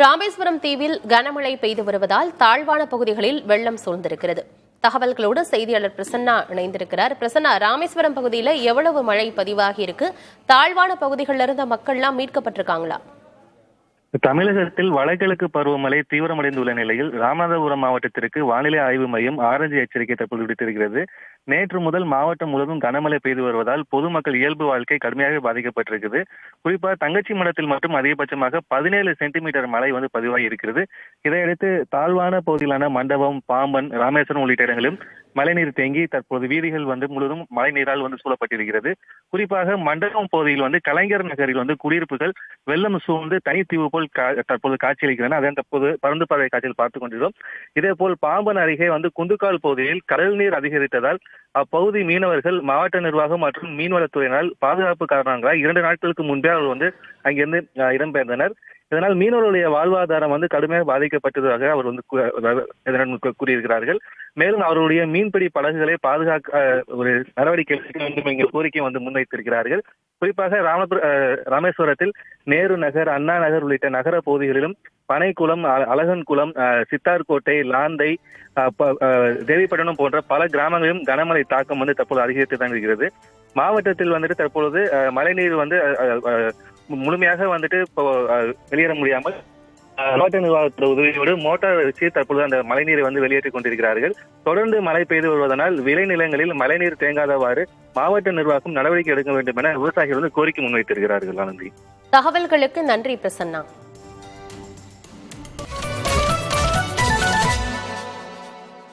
ராமேஸ்வரம் தீவில் கனமழை பெய்து வருவதால் தாழ்வான பகுதிகளில் வெள்ளம் சூழ்ந்திருக்கிறது. தகவல்களோடு செய்தியாளர் பிரசன்னா இணைந்திருக்கிறார். பிரசன்னா, ராமேஸ்வரம் பகுதியில் எவ்வளவு மழை பதிவாகி இருக்கு? தாழ்வான பகுதிகளில் இருந்த மக்கள்லாம் மீட்கப்பட்டிருக்காங்களா? தமிழகத்தில் வடகிழக்கு பருவமழை தீவிரமடைந்துள்ள நிலையில் ராமநாதபுரம் மாவட்டத்திற்கு வானிலை ஆய்வு மையம் ஆரஞ்சு எச்சரிக்கை தற்போது விடுத்திருக்கிறது. நேற்று முதல் மாவட்டம் முழுவதும் கனமழை பெய்து வருவதால் பொதுமக்கள் இயல்பு வாழ்க்கை கடுமையாக பாதிக்கப்பட்டிருக்கிறது. குறிப்பாக தங்கச்சி மடத்தில் மட்டும் அதிகபட்சமாக 17 சென்டிமீட்டர் மழை பதிவாகி இருக்கிறது. இதையடுத்து தாழ்வான பகுதியிலான மண்டபம், பாம்பன், ராமேஸ்வரம் உள்ளிட்ட இடங்களிலும் மழைநீர் தேங்கி தற்போது வீதிகள் முழுவதும் மழை நீரால் சூழப்பட்டிருக்கிறது. குறிப்பாக மண்டபம் பகுதியில் கலைஞர் நகரில் குடியிருப்புகள் வெள்ளம் சூழ்ந்து தனித்தீவு போல் தற்போது காட்சியளிக்கின்றன. அதன் தற்போது பறந்து பறவை காட்சியில் பார்த்துக் கொண்டிருக்கிறோம். இதே போல் பாம்பன் அருகே குந்துக்கால் பகுதியில் கடல் நீர் அதிகரித்ததால் அப்பகுதி மீனவர்கள் மாவட்ட நிர்வாகம் மற்றும் மீன்வளத்துறையினால் பாதுகாப்பு காரணங்களால் 2 நாட்களுக்கு முன்பே அவர்கள் அங்கிருந்து இடம்பெயர்ந்தனர். இதனால் மீனவர்களுடைய வாழ்வாதாரம் கடுமையாக பாதிக்கப்பட்டதாக அவர் கூறியிருக்கிறார்கள். மேலும் அவர்களுடைய மீன்பிடி படகுகளை பாதுகாக்க ஒரு நடவடிக்கை எடுக்க வேண்டும் என்கிற கோரிக்கை முன்வைத்திருக்கிறார்கள். குறிப்பாக ராமேஸ்வரத்தில் நேரு நகர், அண்ணா நகர் உள்ளிட்ட நகர பகுதிகளிலும் பனைக்குளம், அழகன்குளம், சித்தார்கோட்டை, லாந்தை, தேவிப்பட்டினம் போன்ற பல கிராமங்களிலும் கனமழை தாக்கம் தற்போது அதிகரித்து தான் இருக்கிறது. மாவட்டத்தில் தற்பொழுது மழைநீர் முழுமையாக வெளியேற முடியாமல் மாவட்ட நிர்வாகத்தின் உதவியோடு மோட்டார் வச்சு தற்போது அந்த மழைநீரை வெளியேற்றிக் கொண்டிருக்கிறார்கள். தொடர்ந்து மழை பெய்து வருவதனால் விளைநிலங்களில் மழைநீர் தேங்காதவாறு மாவட்ட நிர்வாகம் நடவடிக்கை எடுக்க வேண்டும் என விவசாயிகள் கோரிக்கை முன்வைத்திருக்கிறார்கள். ஆனந்தி, தகவல்களுக்கு நன்றி பிரசன்னா.